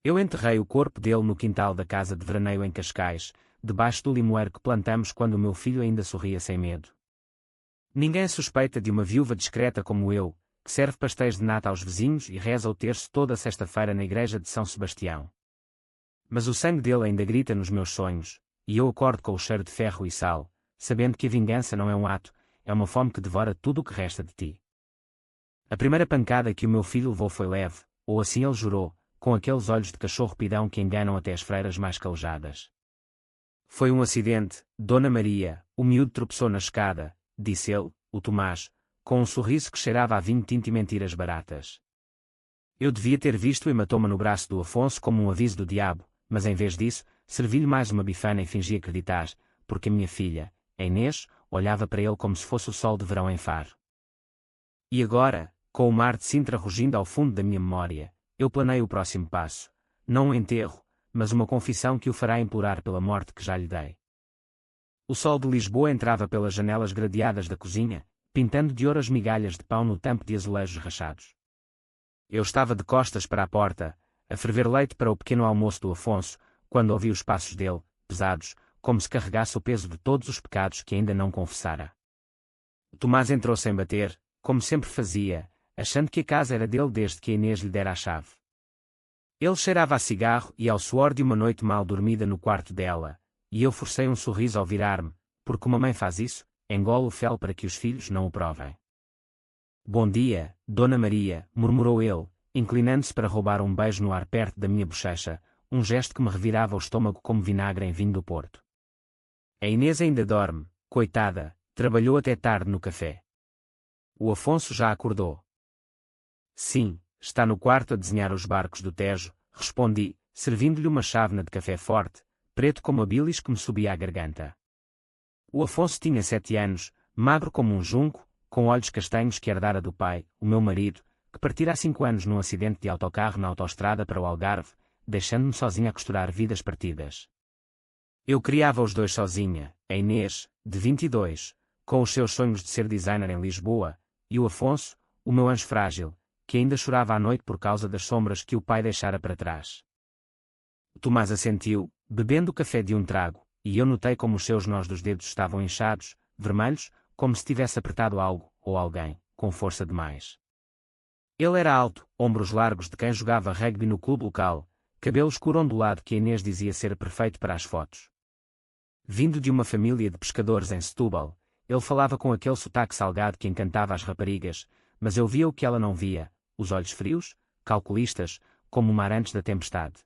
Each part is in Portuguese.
Eu enterrei o corpo dele no quintal da casa de veraneio em Cascais, debaixo do limoeiro que plantamos quando o meu filho ainda sorria sem medo. Ninguém suspeita de uma viúva discreta como eu, que serve pastéis de nata aos vizinhos e reza o terço toda sexta-feira na igreja de São Sebastião. Mas o sangue dele ainda grita nos meus sonhos, e eu acordo com o cheiro de ferro e sal, sabendo que a vingança não é um ato, é uma fome que devora tudo o que resta de ti. A primeira pancada que o meu filho levou foi leve, ou assim ele jurou, com aqueles olhos de cachorro pidão que enganam até as freiras mais calejadas. Foi um acidente, Dona Maria, o miúdo tropeçou na escada, disse ele, o Tomás, com um sorriso que cheirava a vinho tinto e mentiras baratas. Eu devia ter visto o hematoma no braço do Afonso como um aviso do diabo, mas em vez disso, servi-lhe mais uma bifana e fingi acreditar, porque a minha filha, a Inês, olhava para ele como se fosse o sol de verão em Faro. E agora, com o mar de Sintra rugindo ao fundo da minha memória, eu planeio o próximo passo, não um enterro, mas uma confissão que o fará implorar pela morte que já lhe dei. O sol de Lisboa entrava pelas janelas gradeadas da cozinha, pintando de ouro as migalhas de pão no tampo de azulejos rachados. Eu estava de costas para a porta, a ferver leite para o pequeno almoço do Afonso, quando ouvi os passos dele, pesados, como se carregasse o peso de todos os pecados que ainda não confessara. Tomás entrou sem bater, como sempre fazia, achando que a casa era dele desde que a Inês lhe dera a chave. Ele cheirava a cigarro e ao suor de uma noite mal dormida no quarto dela, e eu forcei um sorriso ao virar-me, porque uma mãe faz isso, engole o fel para que os filhos não o provem. Bom dia, Dona Maria, murmurou ele, inclinando-se para roubar um beijo no ar perto da minha bochecha, um gesto que me revirava o estômago como vinagre em vinho do Porto. A Inês ainda dorme, coitada, trabalhou até tarde no café. O Afonso já acordou. Sim, está no quarto a desenhar os barcos do Tejo, respondi, servindo-lhe uma chávena de café forte, preto como a bilis que me subia à garganta. O Afonso tinha 7 anos, magro como um junco, com olhos castanhos que herdara do pai, o meu marido, que partira há 5 anos num acidente de autocarro na autoestrada para o Algarve, deixando-me sozinha a costurar vidas partidas. Eu criava os dois sozinha, a Inês, de 22, com os seus sonhos de ser designer em Lisboa, e o Afonso, o meu anjo frágil, que ainda chorava à noite por causa das sombras que o pai deixara para trás. Tomás assentiu, bebendo o café de um trago, e eu notei como os seus nós dos dedos estavam inchados, vermelhos, como se tivesse apertado algo, ou alguém, com força demais. Ele era alto, ombros largos de quem jogava rugby no clube local, cabelo escuro ondulado que a Inês dizia ser perfeito para as fotos. Vindo de uma família de pescadores em Setúbal, ele falava com aquele sotaque salgado que encantava as raparigas, mas eu via o que ela não via, os olhos frios, calculistas, como o mar antes da tempestade.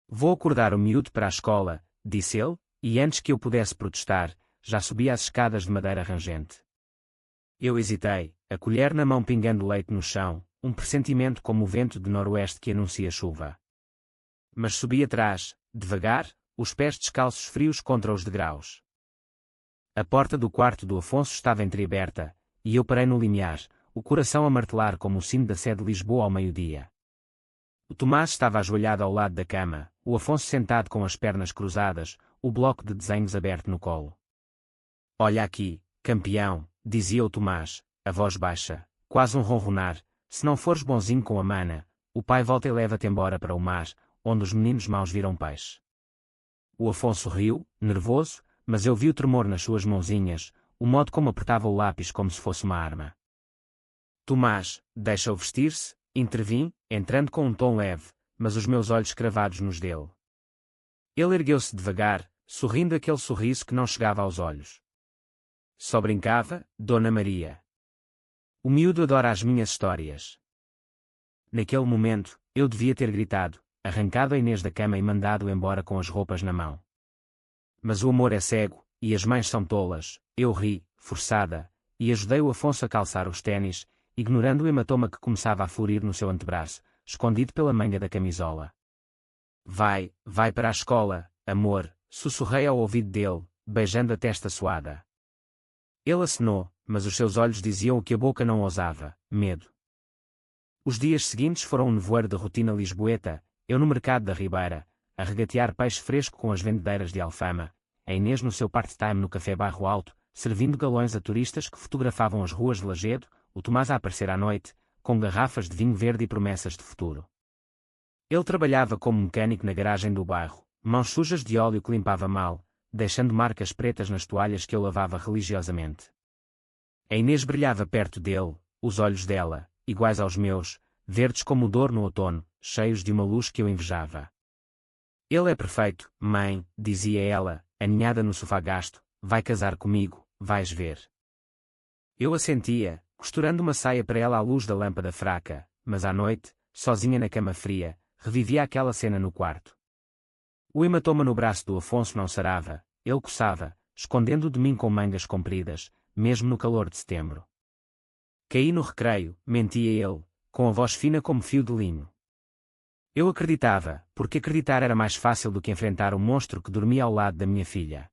Vou acordar o miúdo para a escola, disse ele, e antes que eu pudesse protestar, já subia as escadas de madeira rangente. Eu hesitei, a colher na mão pingando leite no chão, um pressentimento como o vento de noroeste que anuncia chuva. Mas subi atrás, devagar, os pés descalços frios contra os degraus. A porta do quarto do Afonso estava entreaberta, e eu parei no limiar, o coração a martelar como o sino da sé de Lisboa ao meio-dia. O Tomás estava ajoelhado ao lado da cama, o Afonso sentado com as pernas cruzadas, o bloco de desenhos aberto no colo. Olha aqui, campeão, dizia o Tomás, a voz baixa, quase um ronronar, se não fores bonzinho com a mana, o pai volta e leva-te embora para o mar, onde os meninos maus viram peixe. O Afonso riu, nervoso, mas eu vi o tremor nas suas mãozinhas, o modo como apertava o lápis como se fosse uma arma. Tomás, deixa-o vestir-se, intervim, entrando com um tom leve, mas os meus olhos cravados nos dele. Ele ergueu-se devagar, sorrindo aquele sorriso que não chegava aos olhos. Só brincava, Dona Maria. O miúdo adora as minhas histórias. Naquele momento, eu devia ter gritado, arrancado a Inês da cama e mandado-o embora com as roupas na mão. Mas o amor é cego, e as mães são tolas, eu ri, forçada, e ajudei o Afonso a calçar os ténis, ignorando o hematoma que começava a florir no seu antebraço, escondido pela manga da camisola. Vai para a escola, amor, sussurrei ao ouvido dele, beijando a testa suada. Ele acenou, mas os seus olhos diziam o que a boca não ousava, medo. Os dias seguintes foram um nevoeiro de rotina lisboeta, eu no mercado da Ribeira, a regatear peixe fresco com as vendedeiras de Alfama, a Inês no seu part-time no Café Bairro Alto, servindo galões a turistas que fotografavam as ruas de Lajedo, o Tomás a aparecer à noite, com garrafas de vinho verde e promessas de futuro. Ele trabalhava como mecânico na garagem do bairro, mãos sujas de óleo que limpava mal, deixando marcas pretas nas toalhas que eu lavava religiosamente. A Inês brilhava perto dele, os olhos dela, iguais aos meus, verdes como o dor no outono, cheios de uma luz que eu invejava. Ele é perfeito, mãe, dizia ela, aninhada no sofá gasto, vai casar comigo, vais ver. Eu assentia, costurando uma saia para ela à luz da lâmpada fraca, mas à noite, sozinha na cama fria, revivia aquela cena no quarto. O hematoma no braço do Afonso não sarava, ele coçava, escondendo de mim com mangas compridas, mesmo no calor de setembro. Caí no recreio, mentia ele, com a voz fina como fio de linho. Eu acreditava, porque acreditar era mais fácil do que enfrentar o monstro que dormia ao lado da minha filha.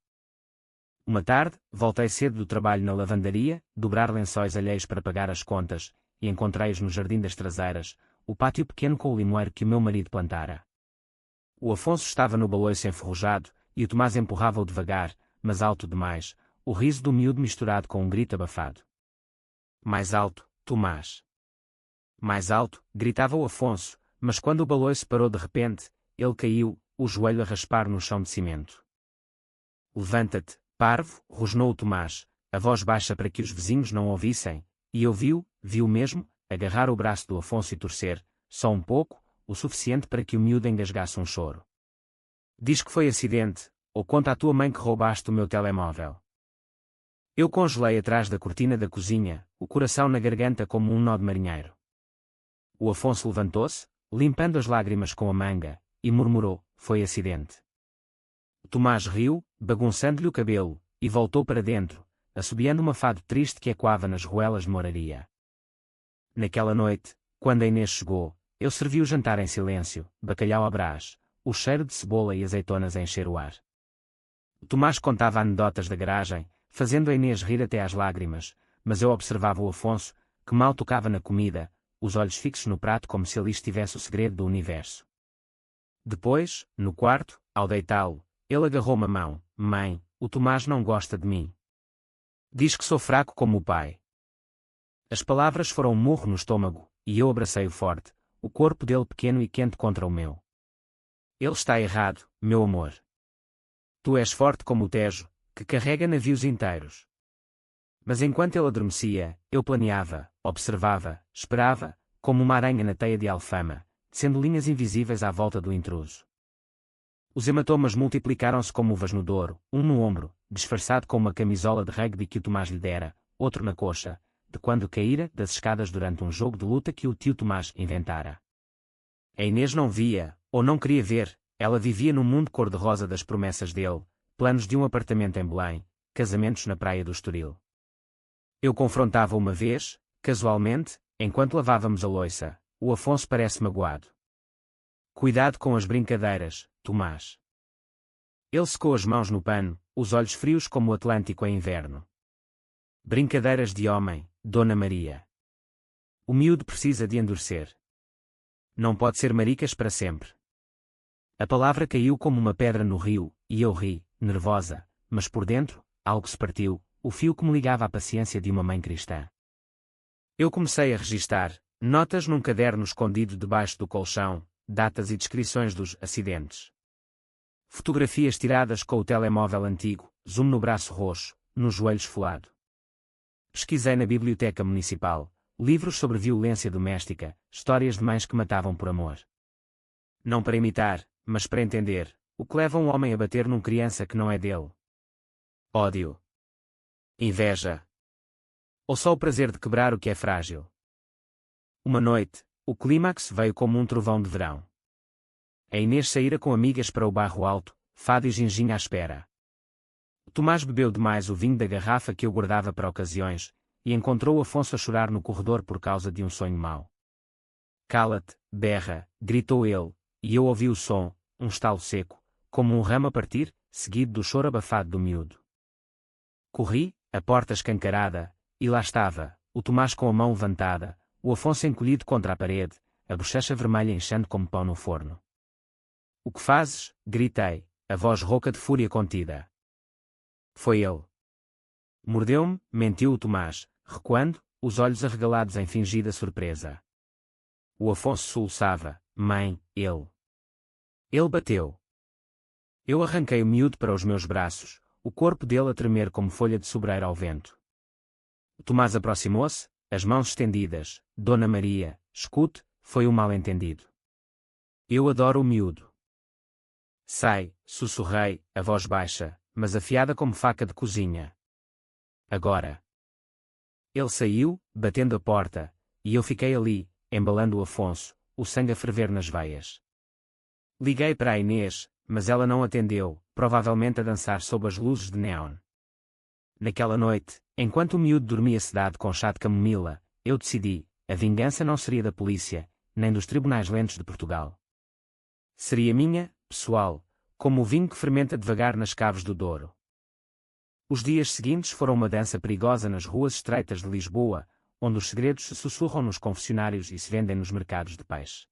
Uma tarde, voltei cedo do trabalho na lavandaria, dobrar lençóis alheios para pagar as contas, e encontrei-os no jardim das traseiras, o pátio pequeno com o limoeiro que o meu marido plantara. O Afonso estava no baloiço enferrujado, e o Tomás empurrava-o devagar, mas alto demais, o riso do miúdo misturado com um grito abafado. Mais alto, Tomás. Mais alto, gritava o Afonso, mas quando o baloiço parou de repente, ele caiu, o joelho a raspar no chão de cimento. Levanta-te, parvo, rosnou o Tomás, a voz baixa para que os vizinhos não ouvissem, e eu viu mesmo, agarrar o braço do Afonso e torcer, só um pouco, o suficiente para que o miúdo engasgasse um choro. Diz que foi acidente, ou conta à tua mãe que roubaste o meu telemóvel. Eu congelei atrás da cortina da cozinha, o coração na garganta como um nó de marinheiro. O Afonso levantou-se, limpando as lágrimas com a manga, e murmurou, foi acidente. Tomás riu, bagunçando-lhe o cabelo, e voltou para dentro, assobiando uma fado triste que ecoava nas ruelas de moraria. Naquela noite, quando a Inês chegou, eu servi o jantar em silêncio, bacalhau à brás, o cheiro de cebola e azeitonas a encher o ar. Tomás contava anedotas da garagem, fazendo a Inês rir até às lágrimas, mas eu observava o Afonso, que mal tocava na comida, os olhos fixos no prato como se ali estivesse o segredo do universo. Depois, no quarto, ao deitá-lo, ele agarrou-me a mão, mãe, o Tomás não gosta de mim. Diz que sou fraco como o pai. As palavras foram um murro no estômago, e eu abracei-o forte, o corpo dele pequeno e quente contra o meu. Ele está errado, meu amor. Tu és forte como o Tejo, que carrega navios inteiros. Mas enquanto ele adormecia, eu planeava, observava, esperava, como uma aranha na teia de alfama, sendo linhas invisíveis à volta do intruso. Os hematomas multiplicaram-se como uvas no Douro, um no ombro, disfarçado com uma camisola de rugby que o Tomás lhe dera, outro na coxa, de quando caíra das escadas durante um jogo de luta que o tio Tomás inventara. A Inês não via, ou não queria ver, ela vivia no mundo cor-de-rosa das promessas dele, planos de um apartamento em Belém, casamentos na praia do Estoril. Eu confrontava uma vez, casualmente, enquanto lavávamos a louça, o Afonso parece magoado. Cuidado com as brincadeiras, Tomás. Ele secou as mãos no pano, os olhos frios como o Atlântico em inverno. Brincadeiras de homem, Dona Maria. O miúdo precisa de endurecer. Não pode ser maricas para sempre. A palavra caiu como uma pedra no rio, e eu ri, nervosa, mas por dentro, algo se partiu, o fio que me ligava à paciência de uma mãe cristã. Eu comecei a registar, notas num caderno escondido debaixo do colchão, datas e descrições dos acidentes. Fotografias tiradas com o telemóvel antigo, zoom no braço roxo, no joelho esfolado. Pesquisei na biblioteca municipal, livros sobre violência doméstica, histórias de mães que matavam por amor. Não para imitar, mas para entender, o que leva um homem a bater numa criança que não é dele. Ódio. Inveja. Ou só o prazer de quebrar o que é frágil. Uma noite, o clímax veio como um trovão de verão. A Inês saíra com amigas para o bairro alto, fado e ginginha à espera. Tomás bebeu demais o vinho da garrafa que eu guardava para ocasiões, e encontrou o Afonso a chorar no corredor por causa de um sonho mau. Cala-te, berra, gritou ele, e eu ouvi o som, um estalo seco, como um ramo a partir, seguido do choro abafado do miúdo. Corri, a porta escancarada, e lá estava, o Tomás com a mão levantada, o Afonso encolhido contra a parede, a bochecha vermelha inchando como pão no forno. O que fazes? Gritei, a voz rouca de fúria contida. Foi ele. Mordeu-me, mentiu o Tomás, recuando, os olhos arregalados em fingida surpresa. O Afonso soluçava, Mãe, Ele bateu. Eu arranquei o miúdo para os meus braços, o corpo dele a tremer como folha de sobreiro ao vento. Tomás aproximou-se, as mãos estendidas. Dona Maria, escute, foi um mal-entendido. Eu adoro o miúdo. Sai, sussurrei, a voz baixa, mas afiada como faca de cozinha. Agora. Ele saiu, batendo a porta, e eu fiquei ali, embalando o Afonso, o sangue a ferver nas veias. Liguei para a Inês, mas ela não atendeu, provavelmente a dançar sob as luzes de neon. Naquela noite, enquanto o miúdo dormia sedado com chá de camomila, eu decidi, a vingança não seria da polícia, nem dos tribunais lentos de Portugal. Seria minha, pessoal, como o vinho que fermenta devagar nas caves do Douro. Os dias seguintes foram uma dança perigosa nas ruas estreitas de Lisboa, onde os segredos se sussurram nos confessionários e se vendem nos mercados de peixe.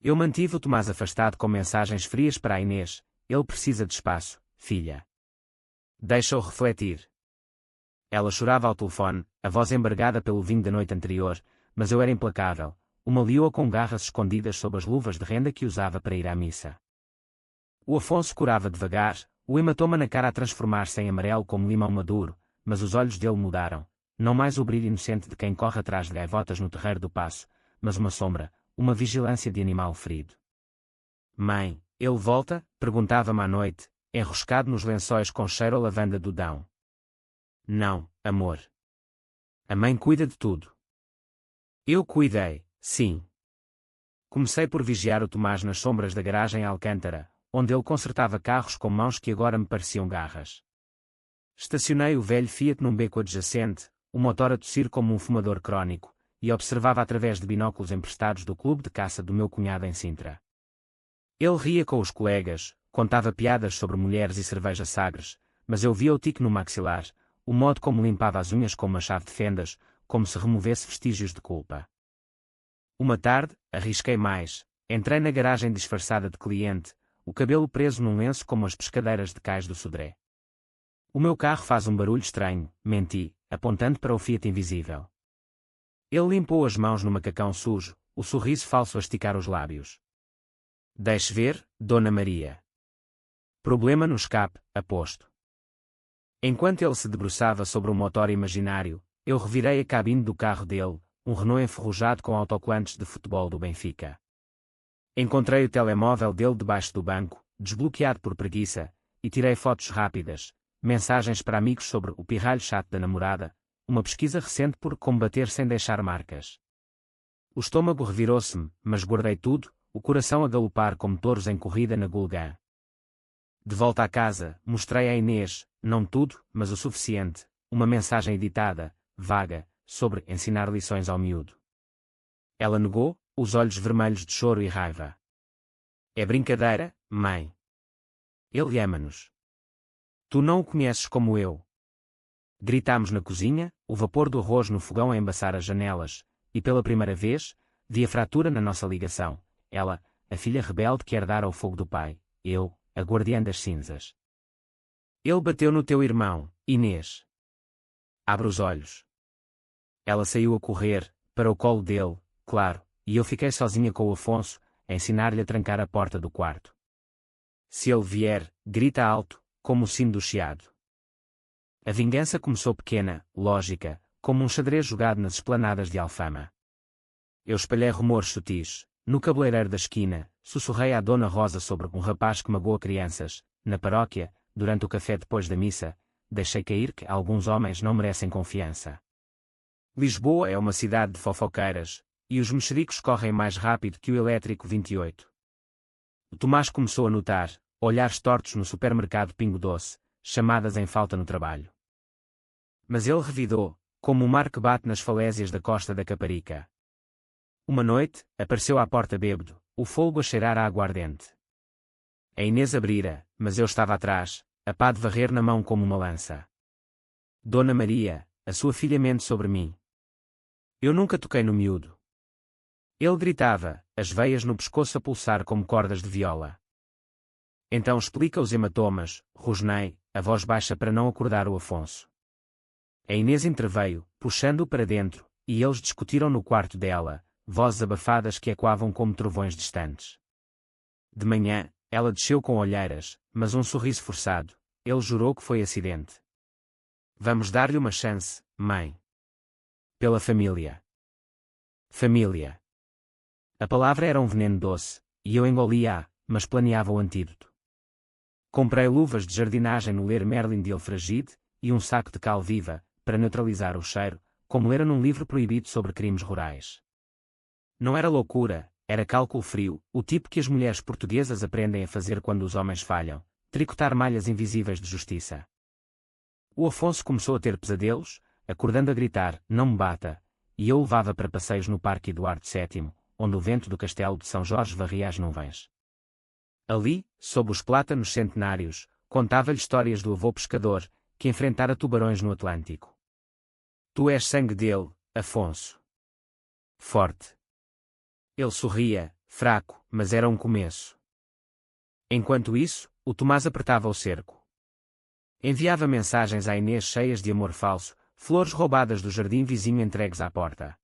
Eu mantive o Tomás afastado com mensagens frias para a Inês: ele precisa de espaço, filha. Deixa-o refletir. Ela chorava ao telefone, a voz embargada pelo vinho da noite anterior, mas eu era implacável, uma leoa com garras escondidas sob as luvas de renda que usava para ir à missa. O Afonso curava devagar, o hematoma na cara a transformar-se em amarelo como limão maduro, mas os olhos dele mudaram, não mais o brilho inocente de quem corre atrás de gaivotas no terreiro do Paço, mas uma sombra, uma vigilância de animal ferido. Mãe, ele volta? Perguntava-me à noite, enroscado nos lençóis com cheiro a lavanda do Dão. Não, amor. A mãe cuida de tudo. Eu cuidei, sim. Comecei por vigiar o Tomás nas sombras da garagem à Alcântara, onde ele consertava carros com mãos que agora me pareciam garras. Estacionei o velho Fiat num beco adjacente, o motor a tossir como um fumador crónico, e observava através de binóculos emprestados do clube de caça do meu cunhado em Sintra. Ele ria com os colegas, contava piadas sobre mulheres e cerveja Sagres, mas eu via o tique no maxilar, o modo como limpava as unhas com uma chave de fendas, como se removesse vestígios de culpa. Uma tarde, arrisquei mais, entrei na garagem disfarçada de cliente, o cabelo preso num lenço como as pescadeiras de cais do Sodré. O meu carro faz um barulho estranho, menti, apontando para o Fiat invisível. Ele limpou as mãos no macacão sujo, o sorriso falso a esticar os lábios. Deixe ver, Dona Maria. Problema no escape, aposto. Enquanto ele se debruçava sobre um motor imaginário, eu revirei a cabine do carro dele, um Renault enferrujado com autocolantes de futebol do Benfica. Encontrei o telemóvel dele debaixo do banco, desbloqueado por preguiça, e tirei fotos rápidas, mensagens para amigos sobre o pirralho chato da namorada, uma pesquisa recente por combater sem deixar marcas. O estômago revirou-se-me, mas guardei tudo, o coração a galopar como touros em corrida na Gulgã. De volta à casa, mostrei à Inês, não tudo, mas o suficiente, uma mensagem editada, vaga, sobre ensinar lições ao miúdo. Ela negou, os olhos vermelhos de choro e raiva. É brincadeira, mãe. Ele ama-nos. Tu não o conheces como eu. Gritámos na cozinha, o vapor do arroz no fogão a embaçar as janelas, e pela primeira vez, vi a fratura na nossa ligação. Ela, a filha rebelde que herdara o fogo do pai, eu, a guardiã das cinzas. Ele bateu no teu irmão, Inês. Abre os olhos. Ela saiu a correr, para o colo dele, claro, e eu fiquei sozinha com o Afonso, a ensinar-lhe a trancar a porta do quarto. Se ele vier, grita alto, como o sino do chiado. A vingança começou pequena, lógica, como um xadrez jogado nas esplanadas de Alfama. Eu espalhei rumores sutis. No cabeleireiro da esquina, sussurrei à Dona Rosa sobre um rapaz que magoa crianças. Na paróquia, durante o café depois da missa, deixei cair que alguns homens não merecem confiança. Lisboa é uma cidade de fofoqueiras, e os mexericos correm mais rápido que o elétrico 28. O Tomás começou a notar, olhares tortos no supermercado Pingo Doce, chamadas em falta no trabalho. Mas ele revidou, como o mar que bate nas falésias da costa da Caparica. Uma noite, apareceu à porta bêbado, o fôlego a cheirar a aguardente. A Inês abrira, mas eu estava atrás, a pá de varrer na mão como uma lança. Dona Maria, a sua filha mente sobre mim. Eu nunca toquei no miúdo. Ele gritava, as veias no pescoço a pulsar como cordas de viola. Então explica os hematomas, rosnei, a voz baixa para não acordar o Afonso. A Inês interveio, puxando-o para dentro, e eles discutiram no quarto dela, vozes abafadas que ecoavam como trovões distantes. De manhã, ela desceu com olheiras, mas um sorriso forçado. Ele jurou que foi acidente. Vamos dar-lhe uma chance, mãe. Pela família. Família. A palavra era um veneno doce, e eu engoli-a, mas planeava o antídoto. Comprei luvas de jardinagem no Leroy Merlin de Elfragide, e um saco de cal viva, para neutralizar o cheiro, como lera num livro proibido sobre crimes rurais. Não era loucura, era cálculo frio, o tipo que as mulheres portuguesas aprendem a fazer quando os homens falham, tricotar malhas invisíveis de justiça. O Afonso começou a ter pesadelos, acordando a gritar, não me bata, e eu o levava para passeios no Parque Eduardo VII, onde o vento do castelo de São Jorge varria as nuvens. Ali, sob os plátanos centenários, contava-lhe histórias do avô pescador, que enfrentara tubarões no Atlântico. Tu és sangue dele, Afonso. Forte. Ele sorria, fraco, mas era um começo. Enquanto isso, o Tomás apertava o cerco. Enviava mensagens à Inês cheias de amor falso, flores roubadas do jardim vizinho entregues à porta.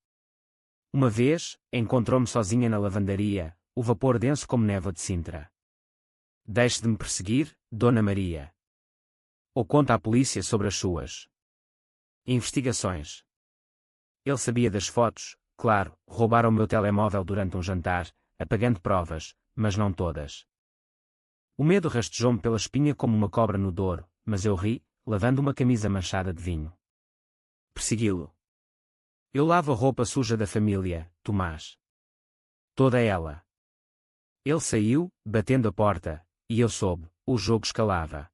Uma vez, encontrou-me sozinha na lavandaria, o vapor denso como névoa de Sintra. Deixe de me perseguir, Dona Maria. Ou conta à polícia sobre as suas investigações. Ele sabia das fotos, claro, roubaram o meu telemóvel durante um jantar, apagando provas, mas não todas. O medo rastejou-me pela espinha como uma cobra no Douro, mas eu ri, lavando uma camisa manchada de vinho. Persegui-lo. Eu lavo a roupa suja da família, Tomás. Toda ela. Ele saiu, batendo a porta, e eu soube, o jogo escalava.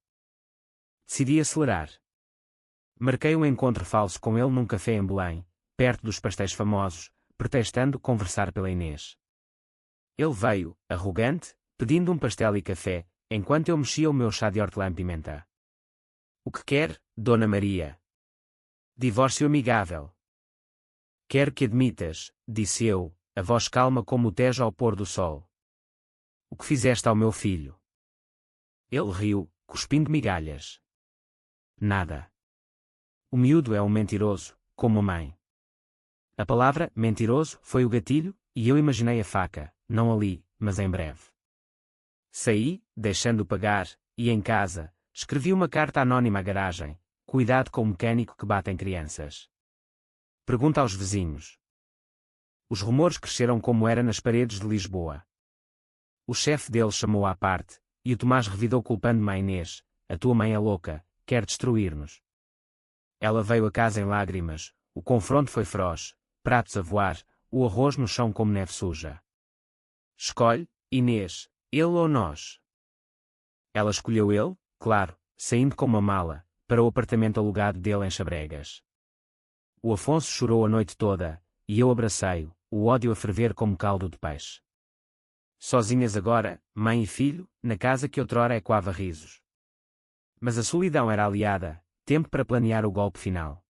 Decidi acelerar. Marquei um encontro falso com ele num café em Belém, perto dos pastéis famosos, pretextando conversar pela Inês. Ele veio, arrogante, pedindo um pastel e café, enquanto eu mexia o meu chá de hortelã-pimenta. O que quer, Dona Maria? Divórcio amigável. Quero que admitas, disse eu, a voz calma como o Tejo ao pôr do sol. O que fizeste ao meu filho? Ele riu, cuspindo migalhas. Nada. O miúdo é um mentiroso, como a mãe. A palavra mentiroso foi o gatilho, e eu imaginei a faca, não ali, mas em breve. Saí, deixando-o pagar, e em casa, escrevi uma carta anónima à garagem. Cuidado com o mecânico que bate em crianças. Pergunta aos vizinhos. Os rumores cresceram como era nas paredes de Lisboa. O chefe deles chamou à parte, e o Tomás revidou culpando-me a Inês, a tua mãe é louca, quer destruir-nos. Ela veio a casa em lágrimas, o confronto foi feroz, pratos a voar, o arroz no chão como neve suja. Escolhe, Inês, ele ou nós? Ela escolheu ele, claro, saindo com uma mala, para o apartamento alugado dele em Chabregas. O Afonso chorou a noite toda, e eu abracei-o, o ódio a ferver como caldo de peixe. Sozinhas agora, mãe e filho, na casa que outrora ecoava risos. Mas a solidão era aliada, tempo para planear o golpe final.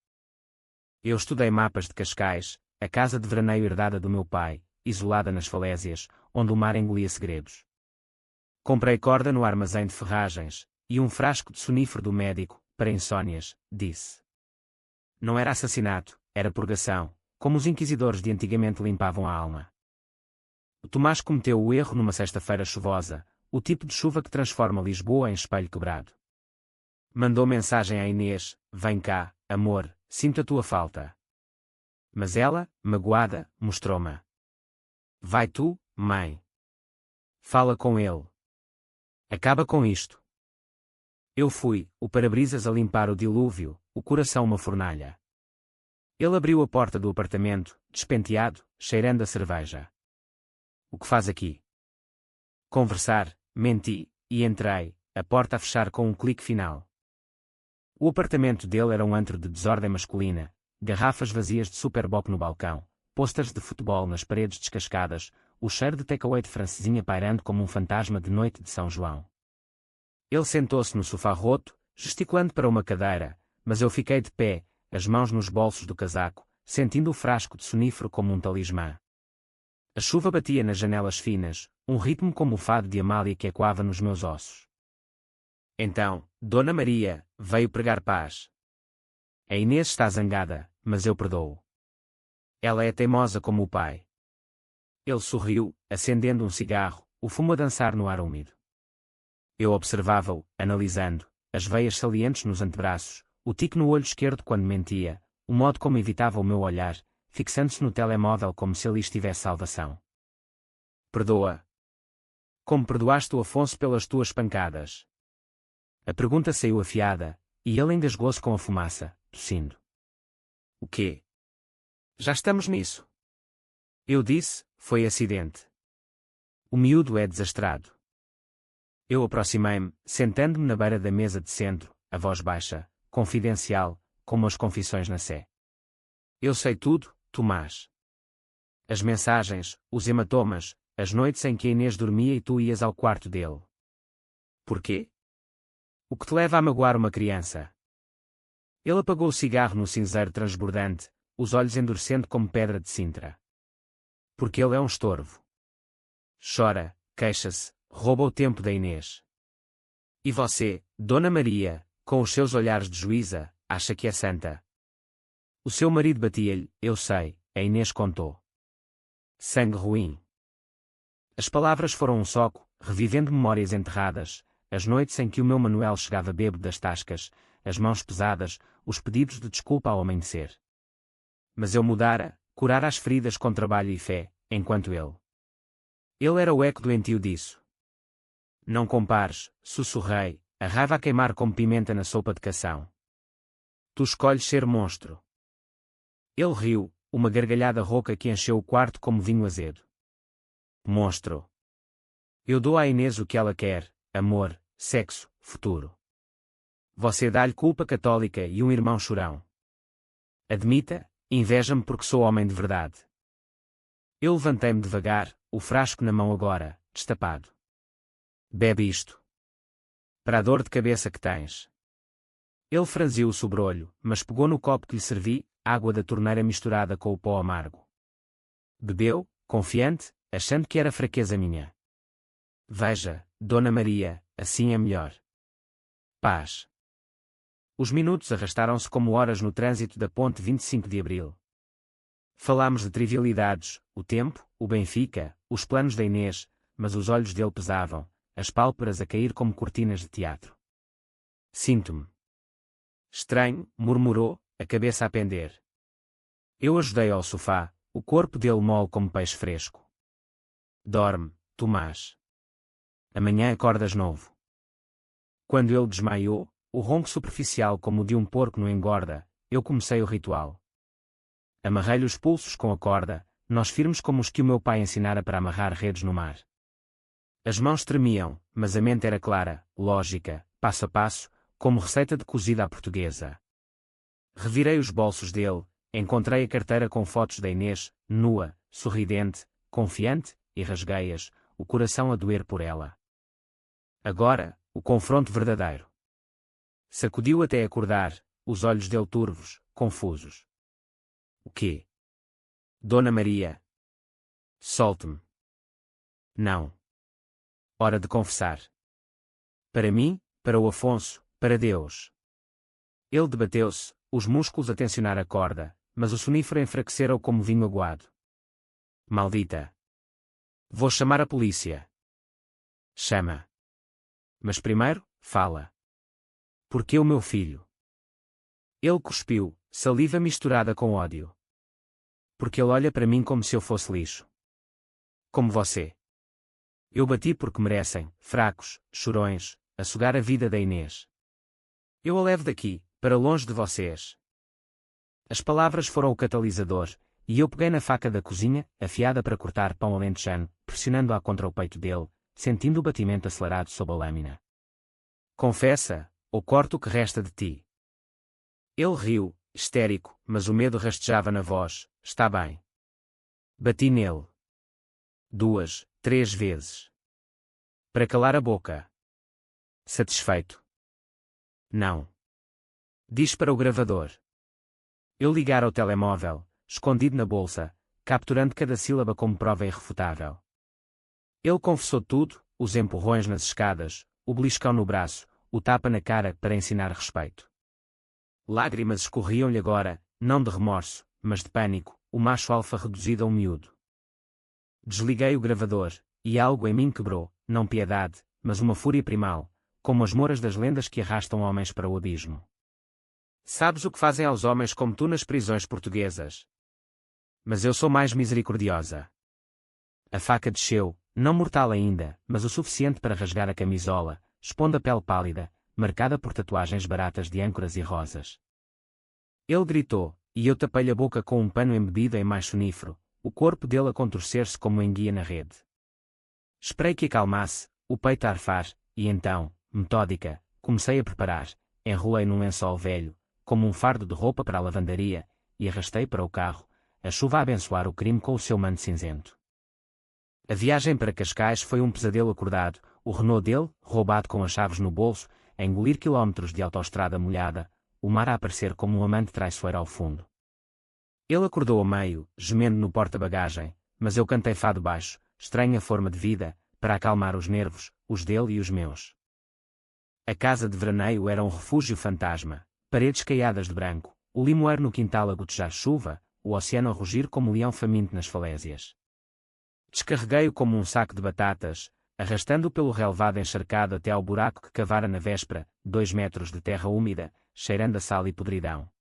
Eu estudei mapas de Cascais, a casa de veraneio herdada do meu pai, isolada nas falésias, onde o mar engolia segredos. Comprei corda no armazém de ferragens, e um frasco de sonífero do médico, para insônias, disse. Não era assassinato, era purgação, como os inquisidores de antigamente limpavam a alma. O Tomás cometeu o erro numa sexta-feira chuvosa, o tipo de chuva que transforma Lisboa em espelho quebrado. Mandou mensagem à Inês, vem cá, amor, sinto a tua falta. Mas ela, magoada, mostrou-me. Vai tu, mãe. Fala com ele. Acaba com isto. Eu fui, o para-brisas a limpar o dilúvio, o coração uma fornalha. Ele abriu a porta do apartamento, despenteado, cheirando a cerveja. O que faz aqui? Conversar, menti, e entrei, a porta a fechar com um clique final. O apartamento dele era um antro de desordem masculina, garrafas vazias de Superboc no balcão, posters de futebol nas paredes descascadas, o cheiro de takeaway de francesinha pairando como um fantasma de noite de São João. Ele sentou-se no sofá roto, gesticulando para uma cadeira, mas eu fiquei de pé, as mãos nos bolsos do casaco, sentindo o frasco de sonífero como um talismã. A chuva batia nas janelas finas, um ritmo como o fado de Amália que ecoava nos meus ossos. Então, Dona Maria, veio pregar paz. A Inês está zangada, mas eu perdoo. Ela é teimosa como o pai. Ele sorriu, acendendo um cigarro, o fumo a dançar no ar úmido. Eu observava-o, analisando, as veias salientes nos antebraços, o tique no olho esquerdo quando mentia, o modo como evitava o meu olhar, fixando-se no telemóvel como se ali estivesse salvação. Perdoa. Como perdoaste o Afonso pelas tuas pancadas? A pergunta saiu afiada, e ele engasgou-se com a fumaça, tossindo. O quê? Já estamos nisso. Eu disse, foi acidente. O miúdo é desastrado. Eu aproximei-me, sentando-me na beira da mesa de centro, a voz baixa, confidencial, como as confissões na Sé. Eu sei tudo, Tomás. As mensagens, os hematomas, as noites em que a Inês dormia e tu ias ao quarto dele. Porquê? O que te leva a magoar uma criança? Ele apagou o cigarro no cinzeiro transbordante, os olhos endurecendo como pedra de Sintra. Porque ele é um estorvo. Chora, queixa-se, rouba o tempo da Inês. E você, Dona Maria, com os seus olhares de juíza, acha que é santa? O seu marido batia-lhe, eu sei, a Inês contou. Sangue ruim. As palavras foram um soco, revivendo memórias enterradas, as noites em que o meu Manuel chegava bêbado das tascas, as mãos pesadas, os pedidos de desculpa ao amanhecer. Mas eu mudara, curara as feridas com trabalho e fé, enquanto ele. Ele era o eco doentio disso. Não compares, sussurrei, a raiva a queimar como pimenta na sopa de cação. Tu escolhes ser monstro. Ele riu, uma gargalhada rouca que encheu o quarto como vinho azedo. Monstro. Eu dou à Inês o que ela quer, amor, sexo, futuro. Você dá-lhe culpa católica e um irmão chorão. Admita, inveja-me porque sou homem de verdade. Eu levantei-me devagar, o frasco na mão agora, destapado. Bebe isto. Para a dor de cabeça que tens. Ele franziu o sobrolho, mas pegou no copo que lhe servi, água da torneira misturada com o pó amargo. Bebeu, confiante, achando que era fraqueza minha. Veja, Dona Maria, assim é melhor. Paz. Os minutos arrastaram-se como horas no trânsito da ponte 25 de Abril. Falámos de trivialidades, o tempo, o Benfica, os planos da Inês, mas os olhos dele pesavam, as pálpebras a cair como cortinas de teatro. Sinto-me. Estranho, murmurou, a cabeça a pender. Eu ajudei ao sofá, o corpo dele mole como peixe fresco. Dorme, Tomás. Amanhã acordas novo. Quando ele desmaiou, o ronco superficial como o de um porco no engorda, eu comecei o ritual. Amarrei-lhe os pulsos com a corda, nós firmes como os que o meu pai ensinara para amarrar redes no mar. As mãos tremiam, mas a mente era clara, lógica, passo a passo, como receita de cozida à portuguesa. Revirei os bolsos dele, encontrei a carteira com fotos da Inês, nua, sorridente, confiante, e rasguei-as, o coração a doer por ela. Agora, o confronto verdadeiro. Sacudiu até acordar, os olhos dele turvos, confusos. O quê? Dona Maria. Solte-me. Não. Hora de confessar. Para mim, para o Afonso, para Deus. Ele debateu-se, os músculos a tensionar a corda, mas o sonífero enfraquecera-o como vinho aguado. Maldita. Vou chamar a polícia. Chama. Mas primeiro, fala. Porque o meu filho? Ele cuspiu, saliva misturada com ódio. Porque ele olha para mim como se eu fosse lixo. Como você. Eu bati porque merecem, fracos, chorões, a sugar a vida da Inês. Eu a levo daqui, para longe de vocês. As palavras foram o catalisador, e eu peguei na faca da cozinha, afiada para cortar pão alentejano, pressionando-a contra o peito dele, sentindo o batimento acelerado sob a lâmina. Confessa, ou corto o que resta de ti. Ele riu, histérico, mas o medo rastejava na voz. Está bem. Bati nele. 2, 3 vezes. Para calar a boca. Satisfeito? Não. Diz para o gravador. Eu ligara o telemóvel, escondido na bolsa, capturando cada sílaba como prova irrefutável. Ele confessou tudo, os empurrões nas escadas, o beliscão no braço, o tapa na cara para ensinar respeito. Lágrimas escorriam-lhe agora, não de remorso, mas de pânico, o macho alfa reduzido a um miúdo. Desliguei o gravador, e algo em mim quebrou, não piedade, mas uma fúria primal, como as moras das lendas que arrastam homens para o abismo. Sabes o que fazem aos homens como tu nas prisões portuguesas? Mas eu sou mais misericordiosa. A faca desceu, não mortal ainda, mas o suficiente para rasgar a camisola, expondo a pele pálida, marcada por tatuagens baratas de âncoras e rosas. Ele gritou, e eu tapei-lhe a boca com um pano embebido em mais sonífero, o corpo dele a contorcer-se como enguia na rede. Esperei que acalmasse, o peito a arfar, e então, metódica, comecei a preparar, enrolei num lençol velho, como um fardo de roupa para a lavandaria, e arrastei para o carro, a chuva a abençoar o crime com o seu manto cinzento. A viagem para Cascais foi um pesadelo acordado, o Renault dele, roubado com as chaves no bolso, a engolir quilómetros de autoestrada molhada, o mar a aparecer como um amante traiçoeiro ao fundo. Ele acordou a meio, gemendo no porta-bagagem, mas eu cantei fado baixo, estranha forma de vida, para acalmar os nervos, os dele e os meus. A casa de veraneio era um refúgio fantasma, paredes caiadas de branco, o limoeiro no quintal a gotejar chuva, o oceano a rugir como leão faminto nas falésias. Descarreguei-o como um saco de batatas, arrastando-o pelo relvado encharcado até ao buraco que cavara na véspera, 2 metros de terra úmida, cheirando a sal e podridão.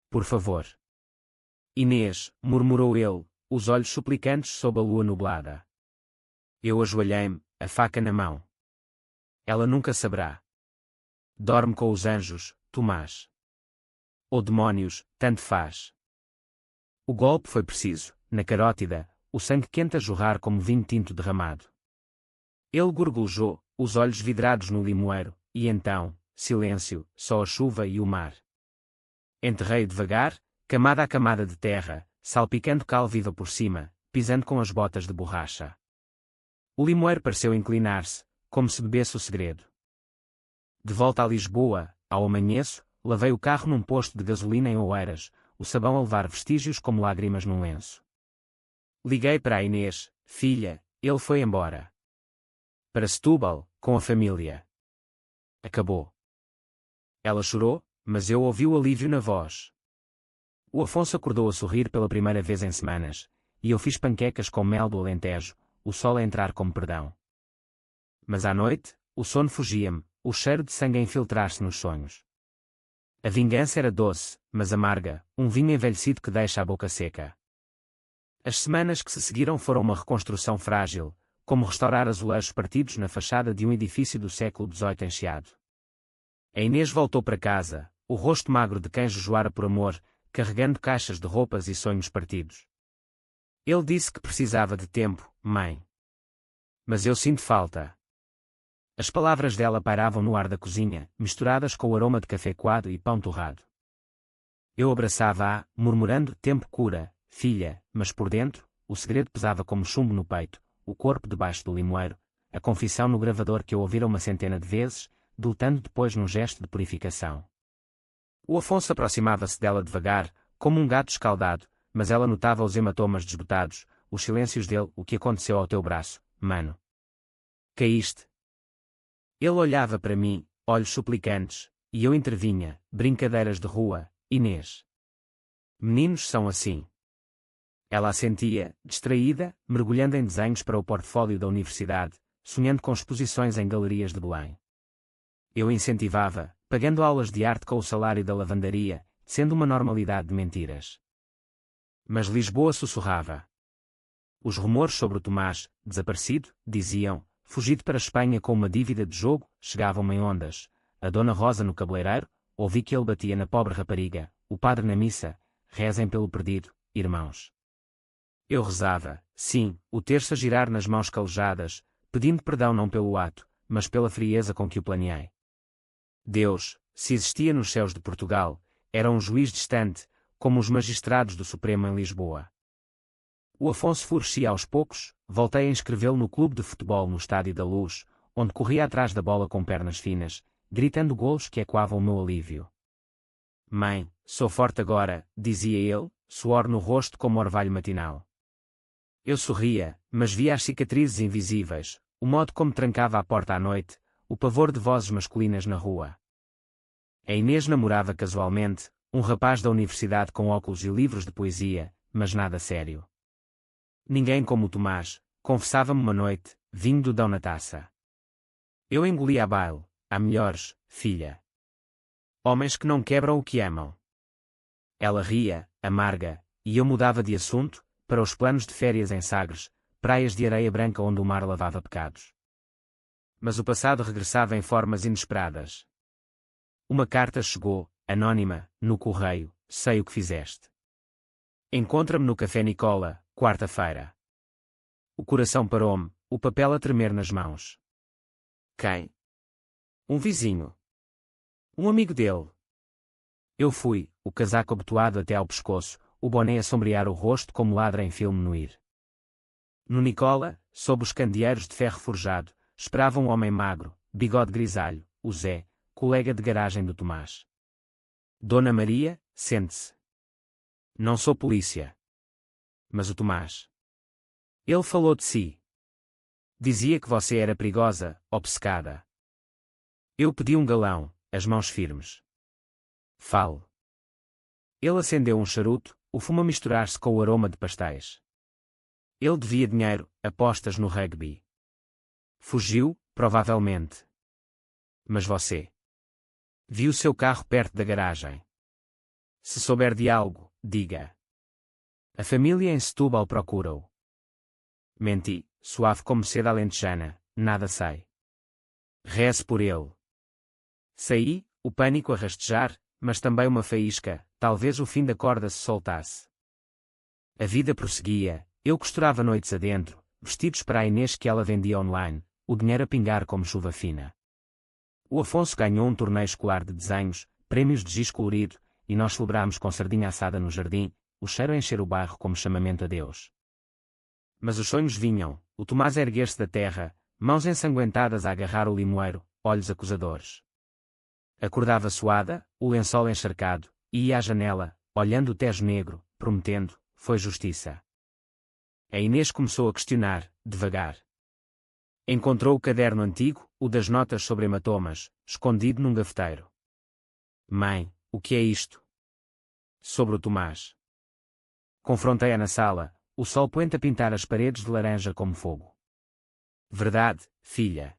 Por favor. Inês, murmurou ele, os olhos suplicantes sob a lua nublada. Eu ajoelhei-me, a faca na mão. Ela nunca saberá. Dorme com os anjos, Tomás. Ou demónios, tanto faz. O golpe foi preciso, na carótida, o sangue quente a jorrar como vinho tinto derramado. Ele gorgolejou, os olhos vidrados no limoeiro, e então, silêncio, só a chuva e o mar. Enterrei devagar, camada a camada de terra, salpicando cal viva por cima, pisando com as botas de borracha. O limoeiro pareceu inclinar-se, como se bebesse o segredo. De volta a Lisboa, ao amanheço, lavei o carro num posto de gasolina em Oeiras, o sabão a levar vestígios como lágrimas num lenço. Liguei para a Inês, filha, ele foi embora. Para Setúbal, com a família. Acabou. Ela chorou, mas eu ouvi o alívio na voz. O Afonso acordou a sorrir pela primeira vez em semanas, e eu fiz panquecas com mel do Alentejo, o sol a entrar como perdão. Mas à noite, o sono fugia-me, o cheiro de sangue a infiltrar-se nos sonhos. A vingança era doce, mas amarga, um vinho envelhecido que deixa a boca seca. As semanas que se seguiram foram uma reconstrução frágil, como restaurar azulejos partidos na fachada de um edifício do século XVIII encheado. A Inês voltou para casa, o rosto magro de quem jejuara por amor, carregando caixas de roupas e sonhos partidos. Ele disse que precisava de tempo, mãe. Mas eu sinto falta. As palavras dela pairavam no ar da cozinha, misturadas com o aroma de café coado e pão torrado. Eu abraçava-a, murmurando: tempo cura, filha, mas por dentro, o segredo pesava como chumbo no peito, o corpo debaixo do limoeiro, a confissão no gravador que eu ouvira uma centena de vezes, dultando depois num gesto de purificação. O Afonso aproximava-se dela devagar, como um gato escaldado, mas ela notava os hematomas desbotados, os silêncios dele: o que aconteceu ao teu braço, mano? Caíste. Ele olhava para mim, olhos suplicantes, e eu intervinha: brincadeiras de rua, Inês. Meninos são assim. Ela assentia, distraída, mergulhando em desenhos para o portfólio da universidade, sonhando com exposições em galerias de Belém. Eu incentivava, pagando aulas de arte com o salário da lavandaria, sendo uma normalidade de mentiras. Mas Lisboa sussurrava. Os rumores sobre o Tomás, desaparecido, diziam, fugido para a Espanha com uma dívida de jogo, chegavam-me em ondas. A Dona Rosa no cabeleireiro, ouvi que ele batia na pobre rapariga, o padre na missa: rezem pelo perdido, irmãos. Eu rezava, sim, o terço a girar nas mãos calejadas, pedindo perdão não pelo ato, mas pela frieza com que o planeei. Deus, se existia nos céus de Portugal, era um juiz distante, como os magistrados do Supremo em Lisboa. O Afonso florescia aos poucos, voltei a inscrevê-lo no clube de futebol no Estádio da Luz, onde corria atrás da bola com pernas finas, gritando golos que ecoavam o meu alívio. Mãe, sou forte agora, dizia ele, suor no rosto como orvalho matinal. Eu sorria, mas via as cicatrizes invisíveis, o modo como trancava a porta à noite, o pavor de vozes masculinas na rua. A Inês namorava casualmente, um rapaz da universidade com óculos e livros de poesia, mas nada sério. Ninguém como o Tomás, confessava-me uma noite, vinho do Dão na taça. Eu engoli a baile, há melhores, filha. Homens que não quebram o que amam. Ela ria, amarga, e eu mudava de assunto, para os planos de férias em Sagres, praias de areia branca onde o mar lavava pecados. Mas o passado regressava em formas inesperadas. Uma carta chegou, anônima, no correio, sei o que fizeste. Encontra-me no Café Nicola, quarta-feira. O coração parou-me, o papel a tremer nas mãos. Quem? Um vizinho. Um amigo dele. Eu fui, o casaco abotoado até ao pescoço, o boné a sombrear o rosto como ladra em filme noir. No Nicola, sob os candeeiros de ferro forjado, esperava um homem magro, bigode grisalho, o Zé, colega de garagem do Tomás. Dona Maria, sente-se. Não sou polícia. Mas o Tomás. Ele falou de si. Dizia que você era perigosa, obcecada. Eu pedi um galão, as mãos firmes. Fale. Ele acendeu um charuto, o fumo a misturar-se com o aroma de pastéis. Ele devia dinheiro, apostas no rugby. Fugiu, provavelmente. Mas você. Viu seu carro perto da garagem. Se souber de algo, diga. A família em Setúbal procura-o. Menti, suave como seda alentejana, nada sei. Reze por ele. Saí, o pânico a rastejar, mas também uma faísca, talvez o fim da corda se soltasse. A vida prosseguia, eu costurava noites adentro, vestidos para a Inês que ela vendia online, o dinheiro a pingar como chuva fina. O Afonso ganhou um torneio escolar de desenhos, prémios de giz colorido, e nós celebrámos com sardinha assada no jardim, o cheiro a encher o bairro como chamamento a Deus. Mas os sonhos vinham, o Tomás a erguer-se da terra, mãos ensanguentadas a agarrar o limoeiro, olhos acusadores. Acordava suada, o lençol encharcado, e ia à janela, olhando o tejo negro, prometendo, foi justiça. A Inês começou a questionar, devagar. Encontrou o caderno antigo, o das notas sobre hematomas, escondido num gaveteiro. Mãe, o que é isto? Sobre o Tomás. Confrontei-a na sala, o sol poente a pintar as paredes de laranja como fogo. Verdade, filha.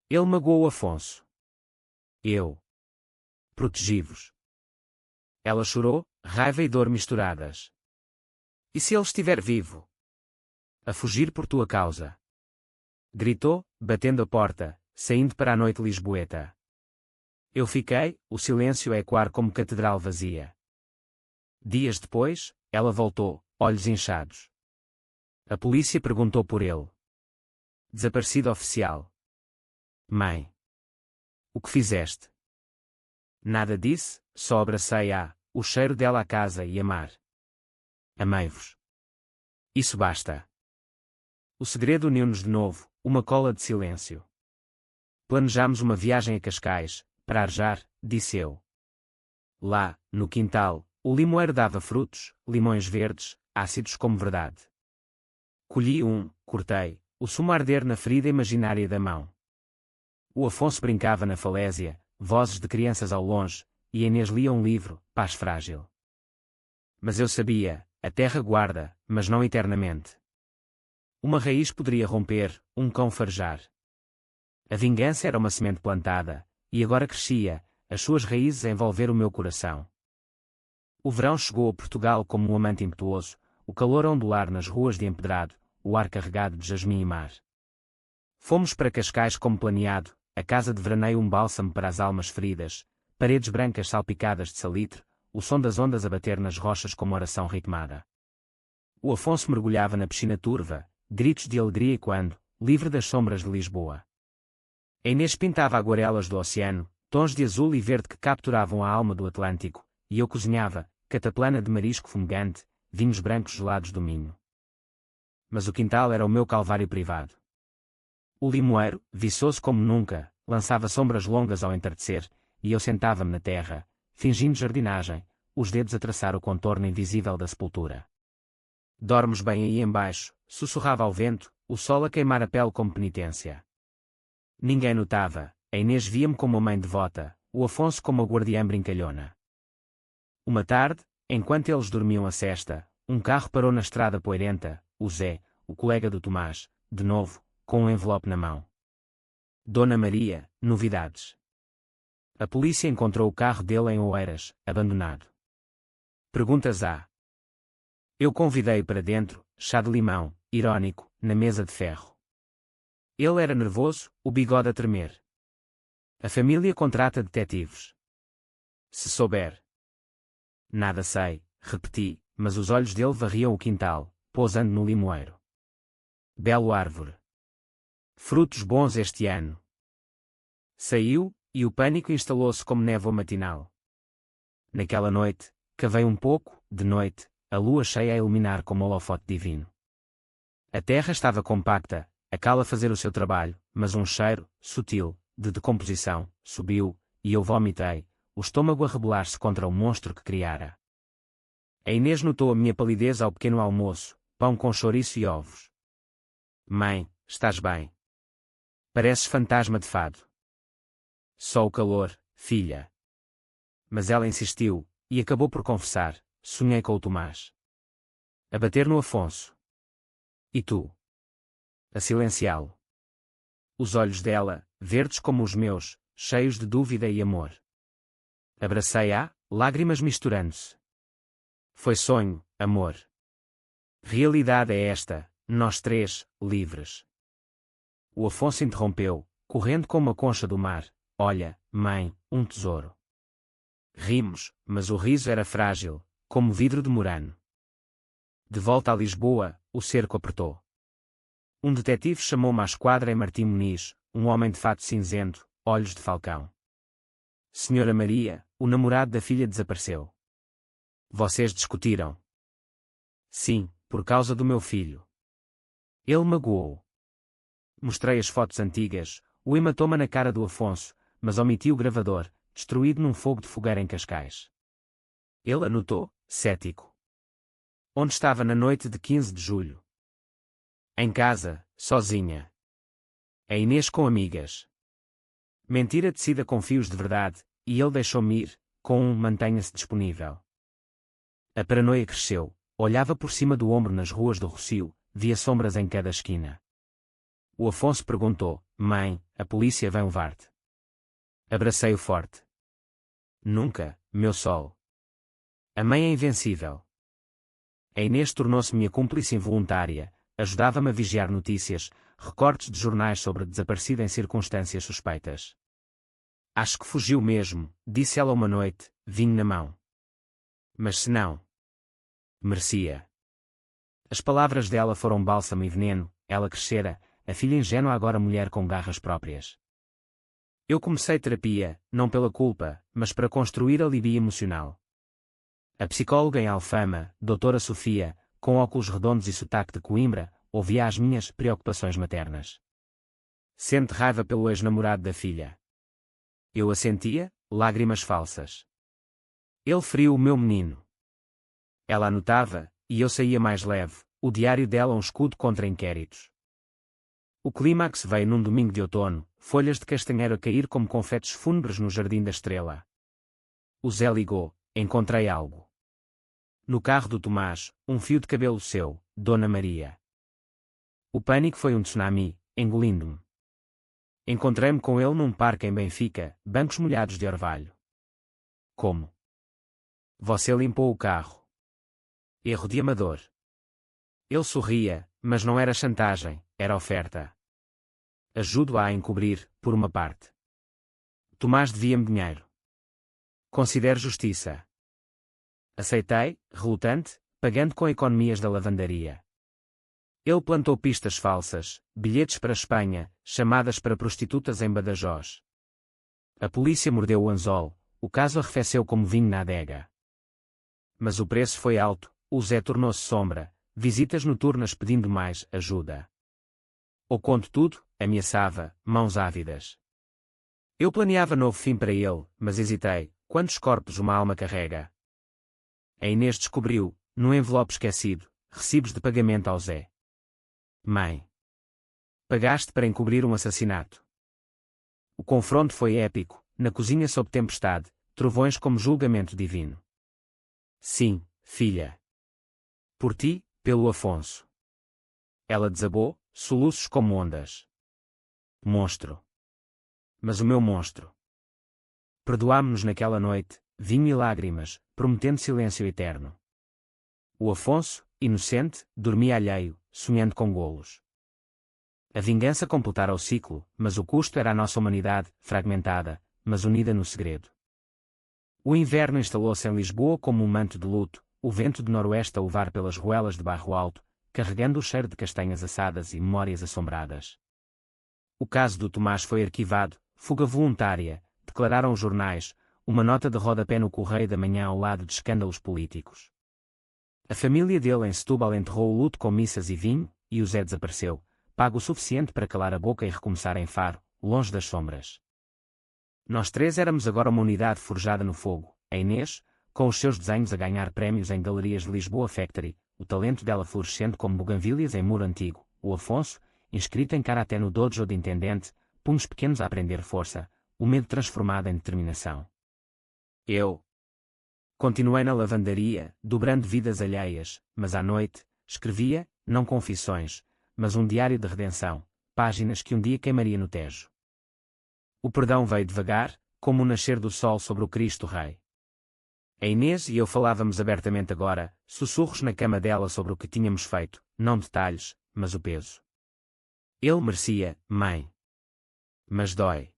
Ele magoou o Afonso. Eu. Protegi-vos. Ela chorou, raiva e dor misturadas. E se ele estiver vivo? A fugir por tua causa. Gritou, batendo a porta, saindo para a noite lisboeta. Eu fiquei, o silêncio a ecoar como catedral vazia. Dias depois, ela voltou, olhos inchados. A polícia perguntou por ele. Desaparecido oficial. Mãe. O que fizeste? Nada disse, só abracei-a, o cheiro dela à casa e a mar. Amei-vos. Isso basta. O segredo uniu-nos de novo, uma cola de silêncio. Planejámos uma viagem a Cascais, para Arjar, disse eu. Lá, no quintal, o limoeiro dava frutos, limões verdes, ácidos como verdade. Colhi um, cortei, o sumo a arder na ferida imaginária da mão. O Afonso brincava na falésia, vozes de crianças ao longe, e a Inês lia um livro, Paz Frágil. Mas eu sabia, a terra guarda, mas não eternamente. Uma raiz poderia romper, um cão farejar. A vingança era uma semente plantada, e agora crescia, as suas raízes a envolver o meu coração. O verão chegou a Portugal como um amante impetuoso, o calor a ondular nas ruas de empedrado, o ar carregado de jasmim e mar. Fomos para Cascais como planeado, a casa de veraneio um bálsamo para as almas feridas, paredes brancas salpicadas de salitre, o som das ondas a bater nas rochas como oração ritmada. O Afonso mergulhava na piscina turva, gritos de alegria quando, livre das sombras de Lisboa. A Inês pintava aguarelas do oceano, tons de azul e verde que capturavam a alma do Atlântico, e eu cozinhava, cataplana de marisco fumegante, vinhos brancos gelados do Minho. Mas o quintal era o meu calvário privado. O limoeiro, viçoso como nunca, lançava sombras longas ao entardecer, e eu sentava-me na terra, fingindo jardinagem, os dedos a traçar o contorno invisível da sepultura. Dormes bem aí embaixo, sussurrava ao vento, o sol a queimar a pele como penitência. Ninguém notava, a Inês via-me como uma mãe devota, o Afonso como a guardiã brincalhona. Uma tarde, enquanto eles dormiam a sesta, um carro parou na estrada poeirenta, o Zé, o colega do Tomás, de novo, com um envelope na mão. Dona Maria, novidades. A polícia encontrou o carro dele em Oeiras, abandonado. Perguntas A. Eu convidei para dentro, chá de limão, irónico, na mesa de ferro. Ele era nervoso, o bigode a tremer. A família contrata detetives. Se souber. Nada sei, repeti, mas os olhos dele varriam o quintal, pousando no limoeiro. Belo árvore. Frutos bons este ano. Saiu, e o pânico instalou-se como névoa matinal. Naquela noite, cavei um pouco, de noite, a lua cheia a iluminar como holofote divino. A terra estava compacta, a cal a fazer o seu trabalho, mas um cheiro, sutil, de decomposição, subiu, e eu vomitei, o estômago a rebelar-se contra o monstro que criara. A Inês notou a minha palidez ao pequeno almoço, pão com chouriço e ovos. Mãe, estás bem? Pareces fantasma de fado. Só o calor, filha. Mas ela insistiu, e acabou por confessar, sonhei com o Tomás. A bater no Afonso. E tu? A silenciá-lo. Os olhos dela, verdes como os meus, cheios de dúvida e amor. Abracei-a, lágrimas misturando-se. Foi sonho, amor. Realidade é esta, nós três, livres. O Afonso interrompeu, correndo com uma concha do mar. Olha, mãe, um tesouro. Rimos, mas o riso era frágil, como vidro de murano. De volta a Lisboa, o cerco apertou. Um detetive chamou-me à esquadra em Martim Muniz, um homem de fato cinzento, olhos de falcão. Senhora Maria, o namorado da filha desapareceu. Vocês discutiram? Sim, por causa do meu filho. Ele magoou. Mostrei as fotos antigas, o hematoma na cara do Afonso, mas omiti o gravador, destruído num fogo de fogueira em Cascais. Ele anotou, cético. Onde estava na noite de 15 de julho? Em casa, sozinha. A Inês com amigas. Mentira tecida com fios de verdade, e ele deixou-me ir, com um mantenha-se disponível. A paranoia cresceu, olhava por cima do ombro nas ruas do Rocio, via sombras em cada esquina. O Afonso perguntou, mãe, a polícia vem levar-te. Abracei-o forte. Nunca, meu sol. A mãe é invencível. A Inês tornou-se minha cúmplice involuntária, ajudava-me a vigiar notícias, recortes de jornais sobre desaparecida em circunstâncias suspeitas. Acho que fugiu mesmo, disse ela uma noite, vinho na mão. Mas se não. Merecia. As palavras dela foram bálsamo e veneno, ela crescera, a filha ingênua agora mulher com garras próprias. Eu comecei terapia, não pela culpa, mas para construir alívio emocional. A psicóloga em Alfama, doutora Sofia, com óculos redondos e sotaque de Coimbra, ouvia as minhas preocupações maternas. Sente raiva pelo ex-namorado da filha. Eu assentia, lágrimas falsas. Ele feriu o meu menino. Ela anotava, e eu saía mais leve, o diário dela um escudo contra inquéritos. O clímax veio num domingo de outono, folhas de castanheiro a cair como confetes fúnebres no Jardim da Estrela. O Zé ligou, encontrei algo. No carro do Tomás, um fio de cabelo seu, Dona Maria. O pânico foi um tsunami, engolindo-me. Encontrei-me com ele num parque em Benfica, bancos molhados de orvalho. Como? Você limpou o carro. Erro de amador. Ele sorria, mas não era chantagem, era oferta. Ajudo-a a encobrir, por uma parte. Tomás devia-me dinheiro. Considere justiça. Aceitei, relutante, pagando com economias da lavandaria. Ele plantou pistas falsas, bilhetes para a Espanha, chamadas para prostitutas em Badajoz. A polícia mordeu o anzol, o caso arrefeceu como vinho na adega. Mas o preço foi alto, o Zé tornou-se sombra, visitas noturnas pedindo mais ajuda. Ou conto tudo, ameaçava, mãos ávidas. Eu planeava novo fim para ele, mas hesitei, quantos corpos uma alma carrega? A Inês descobriu, num envelope esquecido, recibos de pagamento ao Zé. Mãe. Pagaste para encobrir um assassinato. O confronto foi épico, na cozinha sob tempestade, trovões como julgamento divino. Sim, filha. Por ti, pelo Afonso. Ela desabou, soluços como ondas. Monstro. Mas o meu monstro. Perdoámo-nos naquela noite, vinho e lágrimas, prometendo silêncio eterno. O Afonso, inocente, dormia alheio, sonhando com golos. A vingança completara o ciclo, mas o custo era a nossa humanidade, fragmentada, mas unida no segredo. O inverno instalou-se em Lisboa como um manto de luto, o vento de noroeste a uvar pelas ruelas de Barro Alto, carregando o cheiro de castanhas assadas e memórias assombradas. O caso do Tomás foi arquivado, fuga voluntária, declararam os jornais, uma nota de rodapé no Correio da Manhã ao lado de escândalos políticos. A família dele em Setúbal enterrou o luto com missas e vinho, e o Zé desapareceu, pago o suficiente para calar a boca e recomeçar em Faro, longe das sombras. Nós três éramos agora uma unidade forjada no fogo, a Inês, com os seus desenhos a ganhar prémios em galerias de Lisboa Factory, o talento dela florescendo como buganvílias em muro antigo, o Afonso, inscrito em karaté no dojo de intendente, punhos pequenos a aprender força, o medo transformado em determinação. Eu continuei na lavandaria, dobrando vidas alheias, mas à noite, escrevia, não confissões, mas um diário de redenção, páginas que um dia queimaria no Tejo. O perdão veio devagar, como o nascer do sol sobre o Cristo Rei. A Inês e eu falávamos abertamente agora, sussurros na cama dela sobre o que tínhamos feito, não detalhes, mas o peso. Ele merecia, mãe. Mas dói.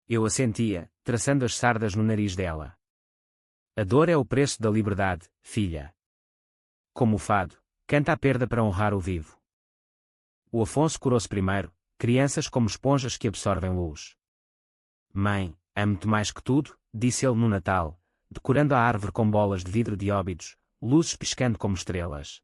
Eu assentia, traçando as sardas no nariz dela. A dor é o preço da liberdade, filha. Como o fado, canta a perda para honrar o vivo. O Afonso curou-se primeiro, crianças como esponjas que absorvem luz. Mãe, amo-te mais que tudo, disse ele no Natal, decorando a árvore com bolas de vidro de óbidos, luzes piscando como estrelas.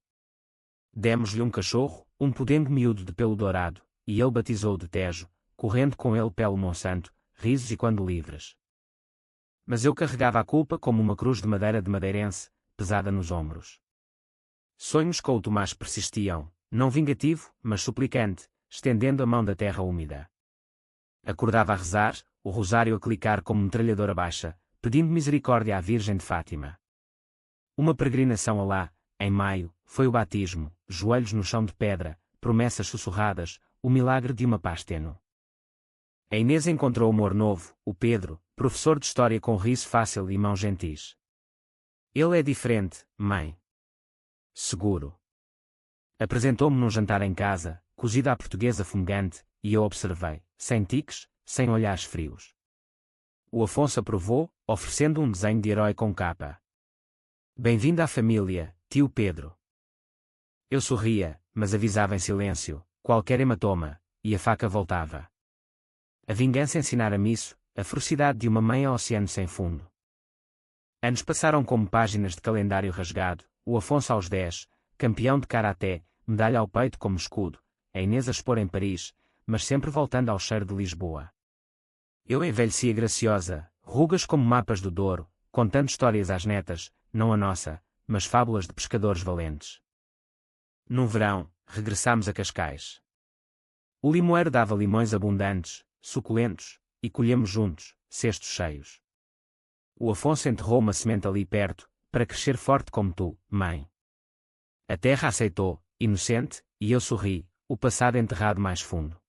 Demos-lhe um cachorro, um pudengo miúdo de pelo dourado, e ele batizou-o de Tejo, correndo com ele pelo Monsanto, risos e quando livres. Mas eu carregava a culpa como uma cruz de madeira de madeirense, pesada nos ombros. Sonhos com o Tomás persistiam, não vingativo, mas suplicante, estendendo a mão da terra úmida. Acordava a rezar, o rosário a clicar como metralhadora baixa, pedindo misericórdia à Virgem de Fátima. Uma peregrinação a lá, em maio, foi o batismo, joelhos no chão de pedra, promessas sussurradas, o milagre de uma paz tênue. A Inês encontrou o amor novo, o Pedro, professor de história com riso fácil e mãos gentis. Ele é diferente, mãe. Seguro. Apresentou-me num jantar em casa, cozido à portuguesa fumegante, e eu observei, sem tiques, sem olhares frios. O Afonso aprovou, oferecendo um desenho de herói com capa. Bem-vindo à família, tio Pedro. Eu sorria, mas avisava em silêncio, qualquer hematoma, e a faca voltava. A vingança ensinara-me isso, a ferocidade de uma mãe ao oceano sem fundo. Anos passaram como páginas de calendário rasgado, o Afonso aos 10, campeão de karaté, medalha ao peito como escudo, a Inês a expor em Paris, mas sempre voltando ao cheiro de Lisboa. Eu envelhecia graciosa, rugas como mapas do Douro, contando histórias às netas, não a nossa, mas fábulas de pescadores valentes. Num verão, regressámos a Cascais. O limoeiro dava limões abundantes, suculentos, e colhemos juntos, cestos cheios. O Afonso enterrou uma semente ali perto, para crescer forte como tu, mãe. A terra aceitou, inocente, e eu sorri, o passado enterrado mais fundo.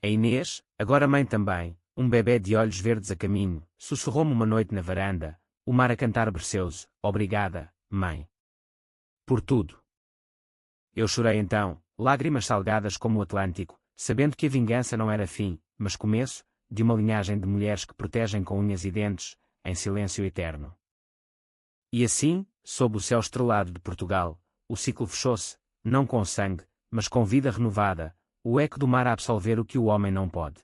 A Inês, agora mãe também, um bebê de olhos verdes a caminho, sussurrou-me uma noite na varanda, o mar a cantar berceuse, obrigada, mãe. Por tudo. Eu chorei então, lágrimas salgadas como o Atlântico, sabendo que a vingança não era fim, mas começo, de uma linhagem de mulheres que protegem com unhas e dentes, em silêncio eterno. E assim, sob o céu estrelado de Portugal, o ciclo fechou-se, não com sangue, mas com vida renovada, o eco do mar a absolver o que o homem não pode.